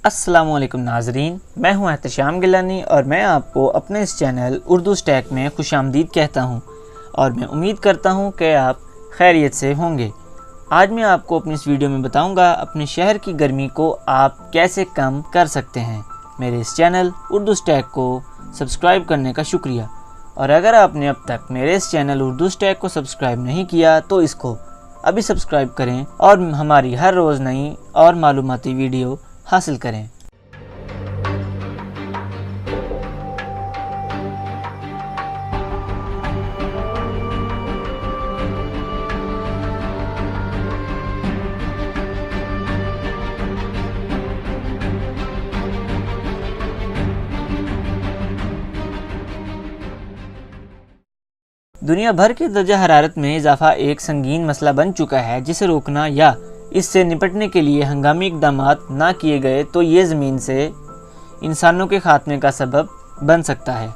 अस्सलाम वालेकुम नाजरीन, मैं हूं एहतशाम गिलानी और मैं आपको अपने इस चैनल उर्दू स्टैक में खुशामदीद कहता हूं और मैं उम्मीद करता हूं कि आप खैरियत से होंगे। आज मैं आपको अपनी इस वीडियो में बताऊंगा अपने शहर की गर्मी को आप कैसे कम कर सकते हैं। मेरे इस चैनल उर्दू स्टैक को सब्सक्राइब करने का शुक्रिया, और अगर आपने अब तक मेरे इस चैनल उर्दू स्टैक को सब्सक्राइब नहीं किया तो इसको अभी सब्सक्राइब करें और हमारी हर रोज़ नई और मालूमाती वीडियो हासिल करें। दुनिया भर के दर्जा हरारत में इजाफा एक संगीन मसला बन चुका है, जिसे रोकना या इससे निपटने के लिए हंगामी इक़दामात ना किए गए तो ये ज़मीन से इंसानों के खात्मे का सबब बन सकता है।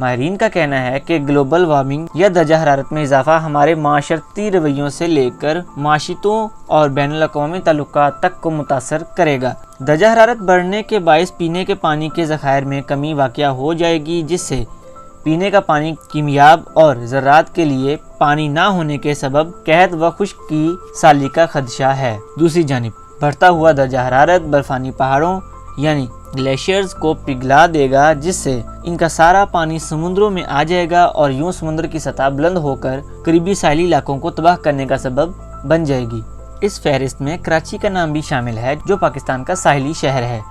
माहिरीन का कहना है कि ग्लोबल वार्मिंग या दर्जा हरारत में इजाफा हमारे माशरती रवैयों से लेकर माशितों और बैनुल-अक़वामी ताल्लुकात तक को मुतासर करेगा। दर्जा हरारत बढ़ने के बायस पीने के पानी के ज़खायर में कमी वाक़या हो जाएगी, जिससे पीने का पानी कीमियाब और ज़राअत के लिए पानी ना होने के सबब कहत व खुश्क की साली का खदशा है। दूसरी जानिब बढ़ता हुआ दर्जा हरारत बर्फानी पहाड़ों यानी ग्लेशियर्स को पिघला देगा, जिससे इनका सारा पानी समुद्रों में आ जाएगा और यूं समुद्र की सतह बुलंद होकर करीबी साहिली इलाकों को तबाह करने का सबब बन जाएगी। इस फहरिस्त में कराची का नाम भी शामिल है, जो पाकिस्तान का साहिली शहर है।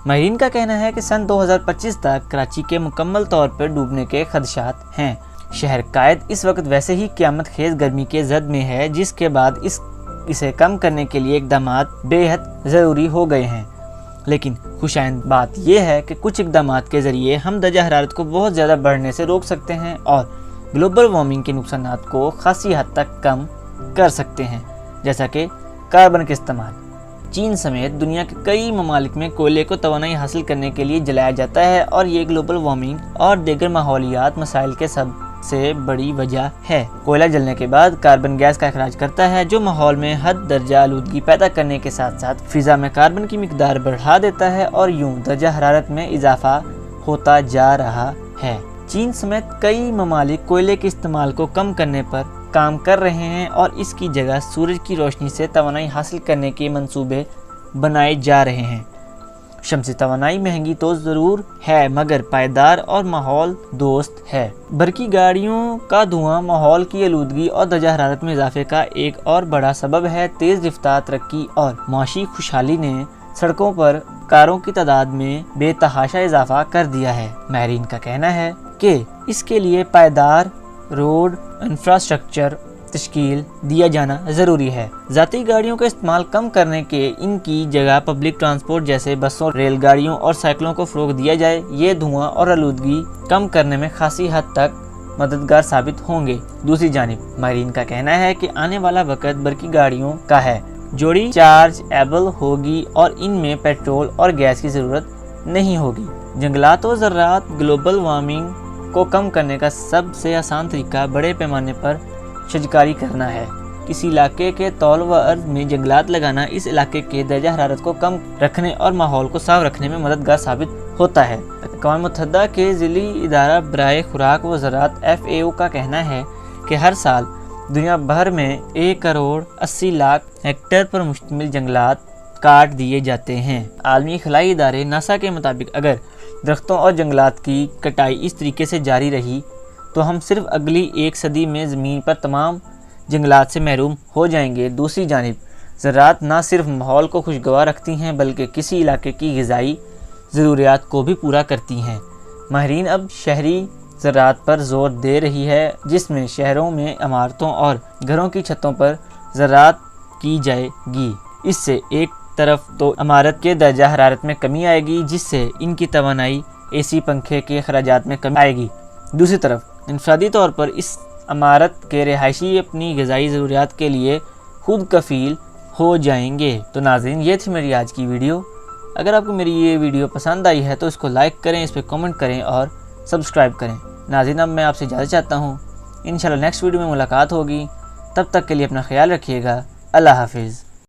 माहिरीन का कहना है कि सन 2025 तक कराची के मुकम्मल तौर पर डूबने के खदशात हैं। शहर कायद इस वक्त वैसे ही क़यामत खेज गर्मी के जद में है, जिसके बाद इसे कम करने के लिए इक़दामात बेहद ज़रूरी हो गए हैं। लेकिन खुशाइंद बात यह है कि कुछ इक़दामात के ज़रिए हम दर्जा हरारत को बहुत ज़्यादा बढ़ने से रोक सकते हैं और ग्लोबल वार्मिंग के नुकसानात को खासी हद तक कम कर सकते हैं, जैसा कि कार्बन के इस्तेमाल। चीन समेत दुनिया के कई ममालिक में कोयले को तवानाई हासिल करने के लिए जलाया जाता है और ये ग्लोबल वार्मिंग और दीगर माहौलियात मसाइल के सबसे बड़ी वजह है। कोयला जलने के बाद कार्बन गैस का अखराज करता है, जो माहौल में हद दर्जा आलूदगी पैदा करने के साथ साथ फिजा में कार्बन की मिकदार बढ़ा देता है और यूं दर्जा हरारत में इजाफा होता जा रहा है। चीन समेत कई ममालिक कोयले के इस्तेमाल को कम करने पर काम कर रहे हैं और इसकी जगह सूरज की रोशनी से तवानाई हासिल करने के मंसूबे बनाए जा रहे हैं। शमसी तवानाई महंगी तो ज़रूर है, मगर पायदार और माहौल दोस्त है। बरकी गाड़ियों का धुआं माहौल की आलूदगी और दर्जा हरारत में इजाफे का एक और बड़ा सबब है। तेज़ रफ्तार तरक्की और माशी खुशहाली ने सड़कों पर कारों की तादाद में बेतहाशा इजाफा कर दिया है। माहिरीन का कहना है कि इसके लिए पायदार रोड इंफ्रास्ट्रक्चर तश्कील दिया जाना ज़रूरी है। ज़ाती गाड़ियों का इस्तेमाल कम करने के इनकी जगह पब्लिक ट्रांसपोर्ट जैसे बसों, रेलगाड़ियों और साइकिलों को फ़रोग़ दिया जाए। ये धुआं और आलूदगी कम करने में खासी हद तक मददगार साबित होंगे। दूसरी जानिब माहिरीन का कहना है कि आने वाला वक्त बरकी गाड़ियों का है, जोड़ी चार्ज एबल होगी और इनमें पेट्रोल और गैस की ज़रूरत नहीं होगी। जंगलात और ज़राअत ग्लोबल वार्मिंग को कम करने का सबसे आसान तरीका बड़े पैमाने पर शजकारी करना है। किसी इलाके के तौल व अर्ज में जंगलात लगाना इस इलाके के दर्जा हरारत को कम रखने और माहौल को साफ रखने में मददगार साबित होता है। अक़वाम मुत्तहिदा के ज़िली इदारा बराए खुराक व ज़राअत FAO का कहना है कि हर साल दुनिया भर में 1 करोड़ 80 लाख हेक्टेयर पर मुश्तमिल जंगलात काट दिए जाते हैं। आलमी खलाई इदारे नासा के मुताबिक अगर दरख्तों और जंगलात की कटाई इस तरीके से जारी रही तो हम सिर्फ अगली 1 सदी में ज़मीन पर तमाम जंगलात से महरूम हो जाएंगे। दूसरी जानिब ज़राअत ना सिर्फ माहौल को खुशगवार रखती हैं बल्कि किसी इलाके की ग़िज़ाई ज़रूरियात को भी पूरा करती हैं। माहिरीन अब शहरी ज़राअत पर ज़ोर दे रही है, जिसमें शहरों में इमारतों और घरों की छतों पर ज़राअत की जाएगी। इससे एक तरफ तो इमारत के दर्जा हरारत में कमी आएगी, जिससे इनकी तवानाई AC पंखे के अखराजात में कमी आएगी। दूसरी तरफ इंफरादी तौर पर इस इमारत के रिहायशी अपनी ग़िज़ाई ज़रूरियात के लिए खुद कफ़ील हो जाएंगे। तो नाज़रीन, ये थी मेरी आज की वीडियो। अगर आपको मेरी ये वीडियो पसंद आई है तो इसको लाइक करें, इस पर कमेंट करें और सब्सक्राइब करें। नाज़रीन, अब मैं आपसे इजाज़त चाहता हूँ। इंशाल्लाह नेक्स्ट वीडियो में मुलाकात होगी। तब तक के लिए अपना ख्याल रखिएगा। अल्लाह हाफिज़।